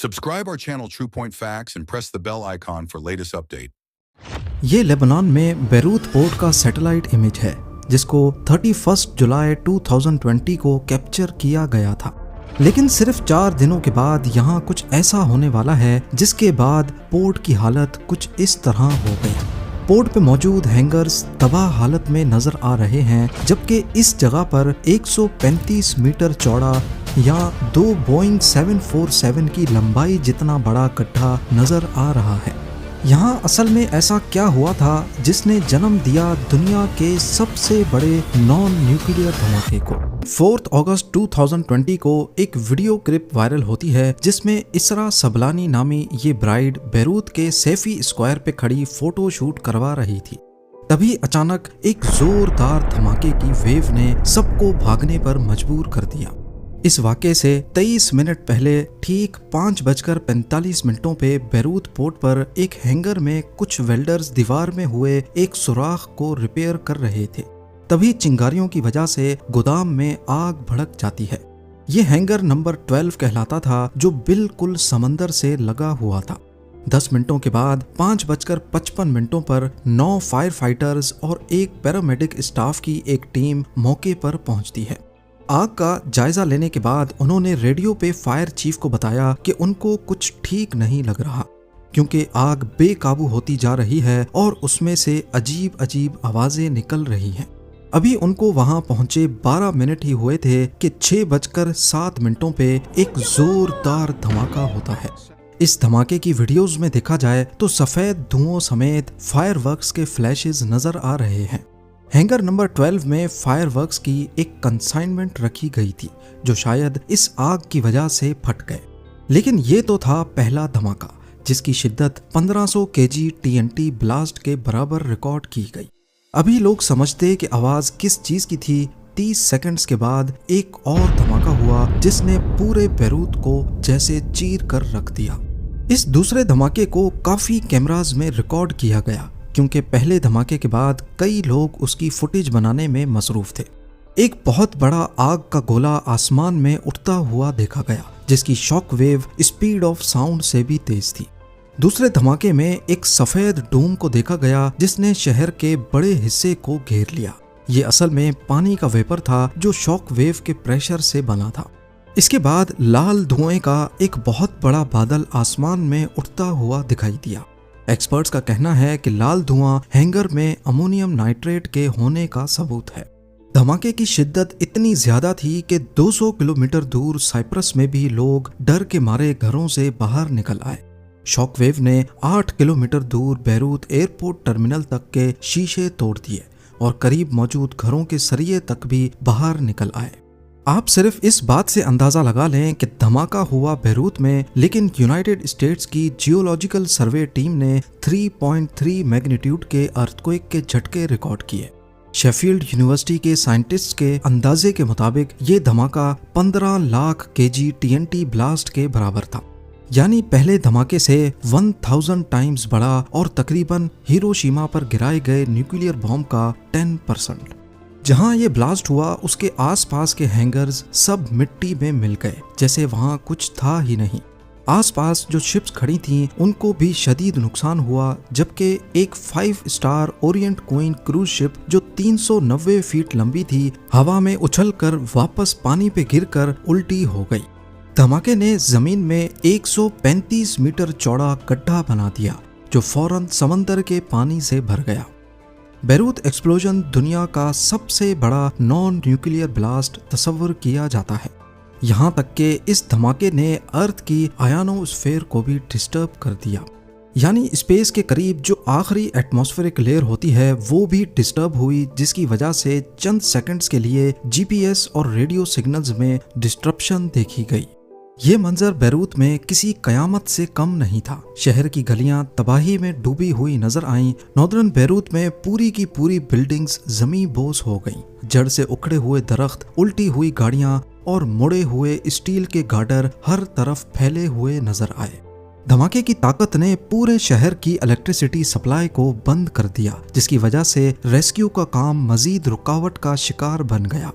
Subscribe our channel True Point Facts and press the bell icon for latest update. ये Lebanon में Beirut port का satellite image है जिसको 31 जुलाई 2020 को capture किया गया था। लेकिन सिर्फ 4 दिनों के बाद यहाँ कुछ ऐसा होने वाला है जिसके बाद पोर्ट की हालत कुछ इस तरह हो गई। पोर्ट पे मौजूद हैंगर्स तबाह हालत में नजर आ रहे हैं, जबकि इस जगह पर 135 मीटर चौड़ा या 2 बोइंग 747 की लंबाई जितना बड़ा गड्ढा नजर आ रहा है। यहाँ असल में ऐसा क्या हुआ था जिसने जन्म दिया दुनिया के सबसे बड़े नॉन न्यूक्लियर धमाके को। 4 अगस्त 2020 को एक वीडियो क्लिप वायरल होती है जिसमें इसरा सबलानी नामी ये ब्राइड बैरूत के सैफी स्क्वायर पे खड़ी फोटो शूट करवा रही थी। तभी अचानक एक जोरदार धमाके की वेव ने सबको भागने पर मजबूर कर दिया। इस वाक़े से 23 मिनट पहले ठीक 5:45 पे बैरूत पोर्ट पर एक हैंगर में कुछ वेल्डर्स दीवार में हुए एक सुराख को रिपेयर कर रहे थे। तभी चिंगारियों की वजह से गोदाम में आग भड़क जाती है। ये हैंगर नंबर 12 कहलाता था, जो बिल्कुल समंदर से लगा हुआ था। 10 मिनटों के बाद 5:55 पर 9 फायर फाइटर्स और एक पैरामेडिक स्टाफ की एक टीम मौके पर पहुंचती है। आग का जायजा लेने के बाद उन्होंने रेडियो पे फायर चीफ को बताया कि उनको कुछ ठीक नहीं लग रहा, क्योंकि आग बेकाबू होती जा रही है और उसमें से अजीब अजीब आवाजें निकल रही हैं। अभी उनको वहां पहुंचे 12 मिनट ही हुए थे कि 6:07 पे एक जोरदार धमाका होता है। इस धमाके की वीडियोस में देखा जाए तो सफेद धुओं समेत फायरवर्क्स के फ्लैशेस नजर आ रहे हैं। हैंगर नंबर 12 में फायरवर्क्स की एक कंसाइनमेंट रखी गई थी जो शायद इस आग की वजह से फट गए। लेकिन ये तो था पहला धमाका जिसकी शिद्दत 1500 केजी टीएनटी ब्लास्ट के बराबर रिकॉर्ड की गई। अभी लोग समझते कि आवाज किस चीज की थी। 30 सेकंड्स के बाद एक और धमाका हुआ जिसने पूरे बैरूत को जैसे चीर कर रख दिया। इस दूसरे धमाके को काफी कैमरास में रिकॉर्ड किया गया, क्योंकि पहले धमाके के बाद कई लोग उसकी फुटेज बनाने में मसरूफ थे। एक बहुत बड़ा आग का गोला आसमान में उड़ता हुआ देखा गया जिसकी shock wave speed of sound से भी तेज थी। दूसरे धमाके में एक सफेद डूम को देखा गया जिसने शहर के बड़े हिस्से को घेर लिया। ये असल में पानी का वेपर था जो शॉक वेव के प्रेशर से बना था। इसके बाद लाल धुएं का एक बहुत बड़ा बादल आसमान में उड़ता हुआ दिखाई दिया। एक्सपर्ट्स का कहना है कि लाल धुआं हैंगर में अमोनियम नाइट्रेट के होने का सबूत है। धमाके की शिद्दत इतनी ज्यादा थी कि 200 किलोमीटर दूर साइप्रस में भी लोग डर के मारे घरों से बाहर निकल आए। शॉकवेव ने 8 किलोमीटर दूर बैरूत एयरपोर्ट टर्मिनल तक के शीशे तोड़ दिए और करीब मौजूद घरों के सरिये तक भी बाहर निकल आए। आप सिर्फ इस बात से अंदाजा लगा लें कि धमाका हुआ बैरूत में, लेकिन यूनाइटेड स्टेट्स की जियोलॉजिकल सर्वे टीम ने 3.3 मैग्नीट्यूड के अर्थक्वेक के झटके रिकॉर्ड किए। शेफील्ड यूनिवर्सिटी के साइंटिस्ट के अंदाजे के मुताबिक ये धमाका 15 लाख केजी टीएनटी ब्लास्ट के बराबर था, यानी पहले धमाके से 1000 टाइम्स बड़ा और तकरीबन हिरोशिमा पर गिराए गए न्यूक्लियर बॉम्ब का 10%। जहां ये ब्लास्ट हुआ उसके आसपास के हैंगर्स सब मिट्टी में मिल गए, जैसे वहां कुछ था ही नहीं। आसपास जो शिप्स खड़ी थीं उनको भी शदीद नुकसान हुआ, जबकि एक 5 star Orient queen cruise ship जो 390 फीट लंबी थी हवा में उछलकर वापस पानी पे गिरकर उल्टी हो गई। धमाके ने जमीन में 135 मीटर चौड़ा गड्ढा बना दिया जो फौरन समंदर के पानी से भर गया। बैरूत एक्सप्लोजन दुनिया का सबसे बड़ा नॉन न्यूक्लियर ब्लास्ट तस्वर किया जाता है। यहाँ तक कि इस धमाके ने अर्थ की आयनोस्फीयर को भी डिस्टर्ब कर दिया, यानी स्पेस के करीब जो आखिरी एटमॉस्फेरिक लेयर होती है वो भी डिस्टर्ब हुई, जिसकी वजह से चंद सेकंड्स के लिए जीपीएस और रेडियो सिग्नल्स में डिस्ट्रप्शन देखी गई। ये मंजर बैरूत में किसी कयामत से कम नहीं था। शहर की गलियां तबाही में डूबी हुई नजर आईं। नॉर्दर्न बैरूत में पूरी की पूरी बिल्डिंग्स जमी बोस हो गईं। जड़ से उखड़े हुए दरख्त, उल्टी हुई गाड़ियां और मुड़े हुए स्टील के गार्डर हर तरफ फैले हुए नजर आए। धमाके की ताकत ने पूरे शहर की इलेक्ट्रिसिटी सप्लाई को बंद कर दिया, जिसकी वजह से रेस्क्यू का काम मजीद रुकावट का शिकार बन गया।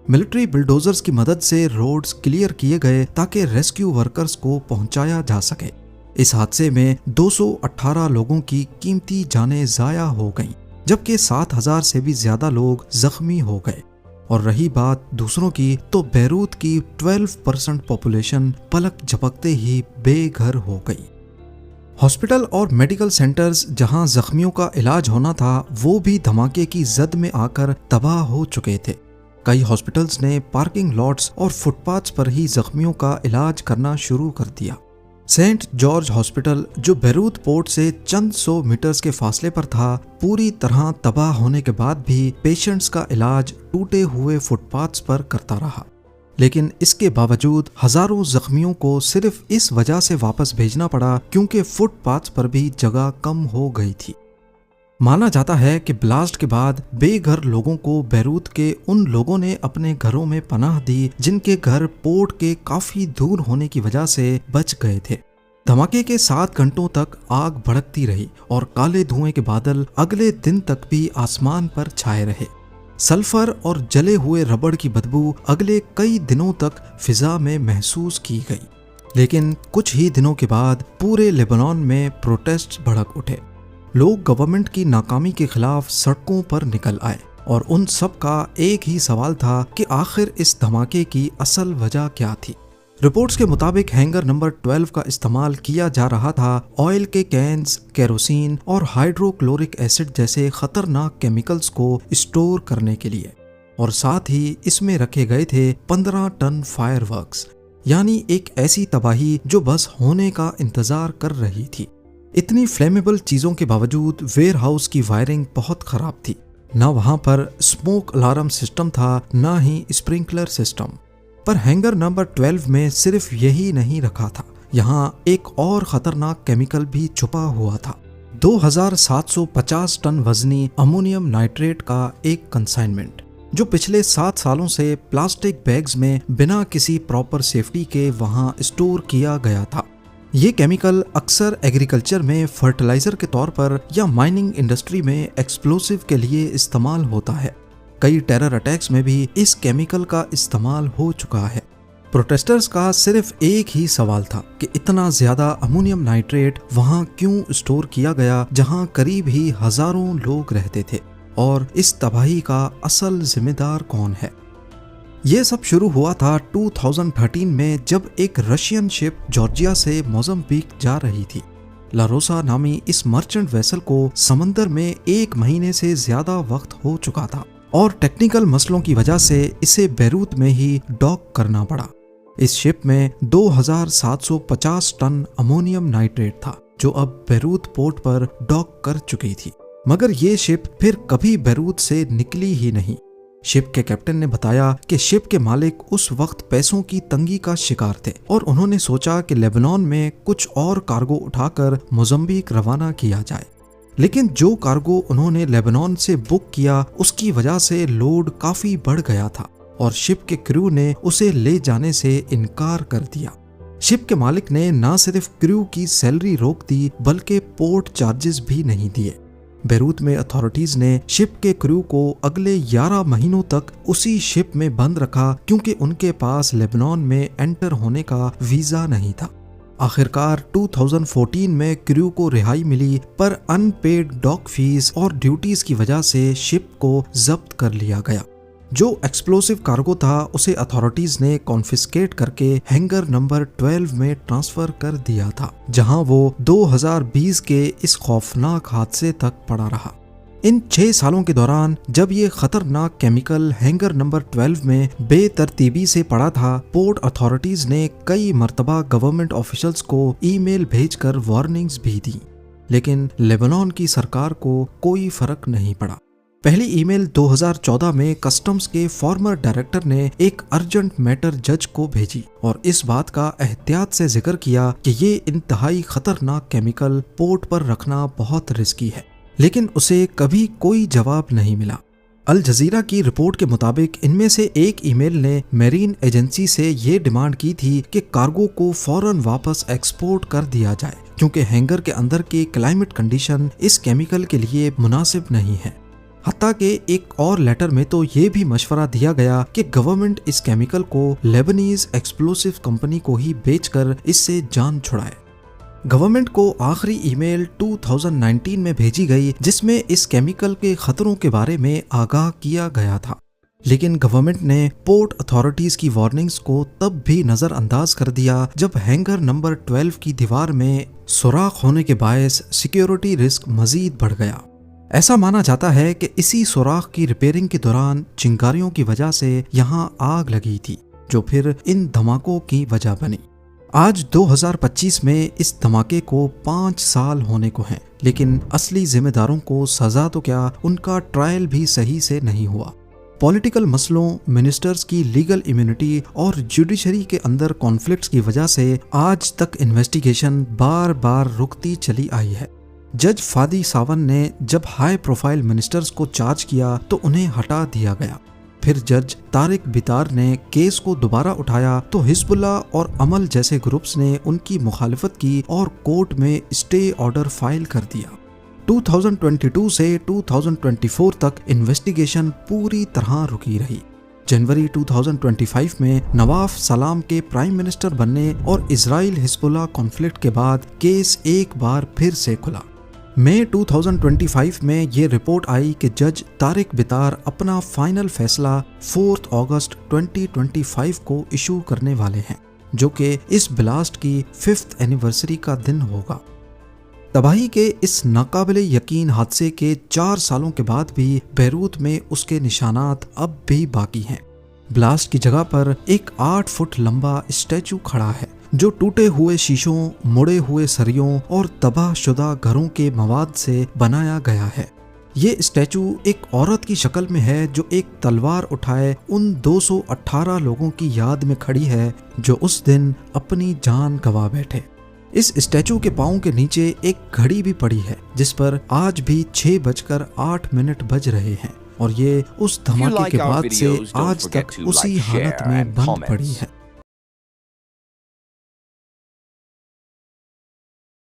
मिलिट्री बुलडोजर्स की मदद से रोड्स क्लियर किए गए ताकि रेस्क्यू वर्कर्स को पहुंचाया जा सके। इस हादसे में 218 लोगों की कीमती जानें जाया हो गईं, जबकि 7000 से भी ज्यादा लोग जख्मी हो गए। और रही बात दूसरों की, तो बैरूत की 12% पॉपुलेशन पलक झपकते ही बेघर हो गई। हॉस्पिटल और मेडिकल सेंटर्स जहां जख्मियों का इलाज होना था, वो भी धमाके की जद में आकर तबाह हो चुके थे। कई हॉस्पिटल्स ने पार्किंग लॉट्स और फुटपाथ्स पर ही जख्मियों का इलाज करना शुरू कर दिया। सेंट जॉर्ज हॉस्पिटल, जो बैरूत पोर्ट से चंद 100 मीटर्स के फासले पर था, पूरी तरह तबाह होने के बाद भी पेशेंट्स का इलाज टूटे हुए फुटपाथ्स पर करता रहा। लेकिन इसके बावजूद हजारों जख्मियों को सिर्फ इस वजह से वापस भेजना पड़ा क्योंकि फुटपाथ्स पर भी जगह कम हो गई थी। माना जाता है कि ब्लास्ट के बाद बेघर लोगों को बैरूत के उन लोगों ने अपने घरों में पनाह दी जिनके घर पोर्ट के काफी दूर होने की वजह से बच गए थे। धमाके के 7 घंटों तक आग भड़कती रही और काले धुएं के बादल अगले दिन तक भी आसमान पर छाए रहे। सल्फर और जले हुए रबड़ की बदबू अगले कई दिनों तक फिजा में महसूस की गई। लेकिन कुछ ही दिनों के बाद पूरे लेबनान में प्रोटेस्ट भड़क उठे। लोग गवर्नमेंट की नाकामी के खिलाफ सड़कों पर निकल आए और उन सब का एक ही सवाल था कि आखिर इस धमाके की असल वजह क्या थी। रिपोर्ट्स के मुताबिक हैंगर नंबर 12 का इस्तेमाल किया जा रहा था ऑयल के कैंस, केरोसिन और हाइड्रोक्लोरिक एसिड जैसे खतरनाक केमिकल्स को स्टोर करने के लिए, और साथ ही इसमें रखे गए थे 15 टन फायरवर्क्स, यानी एक ऐसी तबाही जो बस होने का इंतजार कर रही थी। इतनी फ्लेमेबल चीजों के बावजूद वेयर हाउस की वायरिंग बहुत खराब थी। न वहां पर स्मोक अलार्म सिस्टम था, न ही स्प्रिंकलर सिस्टम। पर हैंगर नंबर 12 में सिर्फ यही नहीं रखा था, यहाँ एक और खतरनाक केमिकल भी छुपा हुआ था। 2750 टन वजनी अमोनियम नाइट्रेट का एक कंसाइनमेंट, जो पिछले 7 सालों से प्लास्टिक बैग्स में बिना किसी प्रॉपर सेफ्टी के वहां स्टोर किया गया था। ये केमिकल अक्सर एग्रीकल्चर में फर्टिलाइजर के तौर पर या माइनिंग इंडस्ट्री में एक्सप्लोसिव के लिए इस्तेमाल होता है। कई टेरर अटैक्स में भी इस केमिकल का इस्तेमाल हो चुका है। प्रोटेस्टर्स का सिर्फ एक ही सवाल था कि इतना ज्यादा अमोनियम नाइट्रेट वहां क्यों स्टोर किया गया जहां करीब ही हजारों लोग रहते थे, और इस तबाही का असल जिम्मेदार कौन है। ये सब शुरू हुआ था 2013 में, जब एक रशियन शिप जॉर्जिया से मोज़म्बिक जा रही थी। लारोसा नामी इस मर्चेंट वेसल को समंदर में 1 महीने से ज्यादा वक्त हो चुका था और टेक्निकल मसलों की वजह से इसे बैरूत में ही डॉक करना पड़ा। इस शिप में 2750 टन अमोनियम नाइट्रेट था, जो अब बैरूत पोर्ट पर डॉक कर चुकी थी। मगर ये शिप फिर कभी बैरूत से निकली ही नहीं। शिप के कैप्टन ने बताया कि शिप के मालिक उस वक्त पैसों की तंगी का शिकार थे और उन्होंने सोचा कि लेबनान में कुछ और कार्गो उठाकर मोज़म्बिक रवाना किया जाए। लेकिन जो कार्गो उन्होंने लेबनान से बुक किया, उसकी वजह से लोड काफी बढ़ गया था और शिप के क्रू ने उसे ले जाने से इनकार कर दिया। शिप के मालिक ने न सिर्फ क्रू की सैलरी रोक दी, बल्कि पोर्ट चार्जेस भी नहीं दिए। बैरूत में अथॉरिटीज ने शिप के क्रू को अगले 11 महीनों तक उसी शिप में बंद रखा क्योंकि उनके पास लेबनान में एंटर होने का वीजा नहीं था। आखिरकार 2014 में क्रू को रिहाई मिली, पर अनपेड डॉक फीस और ड्यूटीज की वजह से शिप को जब्त कर लिया गया। जो एक्सप्लोसिव कार्गो था उसे अथॉरिटीज ने कॉन्फिस्केट करके हैंगर नंबर 12 में ट्रांसफर कर दिया था, जहां वो 2020 के इस खौफनाक हादसे तक पड़ा रहा। इन 6 सालों के दौरान जब ये खतरनाक केमिकल हैंगर नंबर 12 में बेतरतीबी से पड़ा था, पोर्ट अथॉरिटीज ने कई मर्तबा गवर्नमेंट ऑफिशियल्स को ईमेल भेजकर वार्निंग्स भी दी, लेकिन लेबनान की सरकार को कोई फर्क नहीं पड़ा। पहली ईमेल 2014 में कस्टम्स के फॉर्मर डायरेक्टर ने एक अर्जेंट मैटर जज को भेजी और इस बात का एहतियात से जिक्र किया कि ये इंतहाई खतरनाक केमिकल पोर्ट पर रखना बहुत रिस्की है, लेकिन उसे कभी कोई जवाब नहीं मिला। अल जजीरा की रिपोर्ट के मुताबिक इनमें से एक ईमेल ने मेरीन एजेंसी से ये डिमांड की थी कि कार्गो को फौरन वापस एक्सपोर्ट कर दिया जाए, क्योंकि हैंगर के अंदर की क्लाइमेट कंडीशन इस केमिकल के लिए मुनासिब नहीं है। हत्ता के एक और लेटर में तो ये भी मशवरा दिया गया कि गवर्नमेंट इस केमिकल को लेबनीज एक्सप्लोसिव कंपनी को ही बेचकर इससे जान छुड़ाए। गवर्नमेंट को आखिरी ईमेल 2019 में भेजी गई जिसमें इस केमिकल के खतरों के बारे में आगाह किया गया था, लेकिन गवर्नमेंट ने पोर्ट अथॉरिटीज की वार्निंग्स को तब भी नजरअंदाज कर दिया जब हैंगर नंबर 12 की दीवार में सुराख होने के बायस सिक्योरिटी रिस्क मजीद बढ़ गया। ऐसा माना जाता है कि इसी सुराख की रिपेयरिंग के दौरान चिंगारियों की वजह से यहाँ आग लगी थी, जो फिर इन धमाकों की वजह बनी। आज 2025 में इस धमाके को 5 साल होने को हैं, लेकिन असली जिम्मेदारों को सजा तो क्या, उनका ट्रायल भी सही से नहीं हुआ। पॉलिटिकल मसलों, मिनिस्टर्स की लीगल इम्यूनिटी और जुडिशरी के अंदर कॉन्फ्लिक्ट्स की वजह से आज तक इन्वेस्टिगेशन बार बार रुकती चली आई है। जज फादी सावन ने जब हाई प्रोफाइल मिनिस्टर्स को चार्ज किया तो उन्हें हटा दिया गया। फिर जज तारिक बितार ने केस को दोबारा उठाया तो हिजबुल्लाह और अमल जैसे ग्रुप्स ने उनकी मुखालिफत की और कोर्ट में स्टे ऑर्डर फाइल कर दिया। 2022 से 2024 तक इन्वेस्टिगेशन पूरी तरह रुकी रही। जनवरी 2025 में नवाफ सलाम के प्राइम मिनिस्टर बनने और इजराइल हिजबुल्लाह कॉन्फ्लिक्ट के बाद केस एक बार फिर से खुला। मई 2025 में ये रिपोर्ट आई कि जज तारिक बितार अपना फाइनल फैसला 4 अगस्त 2025 को इशू करने वाले हैं, जो कि इस ब्लास्ट की 5th एनिवर्सरी का दिन होगा। तबाही के इस नाकाबिले यकीन हादसे के 4 सालों के बाद भी बैरूत में उसके निशानात अब भी बाकी हैं। ब्लास्ट की जगह पर एक 8 फुट लंबा स्टैचू खड़ा है जो टूटे हुए शीशों, मुड़े हुए सरियों और तबाहशुदा घरों के मवाद से बनाया गया है। ये स्टैचू एक औरत की शक्ल में है जो एक तलवार उठाए उन 218 लोगों की याद में खड़ी है जो उस दिन अपनी जान गंवा बैठे। इस स्टैचू के पांव के नीचे एक घड़ी भी पड़ी है जिस पर आज भी 6:08 बज रहे हैं और ये उस धमाके के बाद से आज तक उसी हालत में बंद पड़ी है।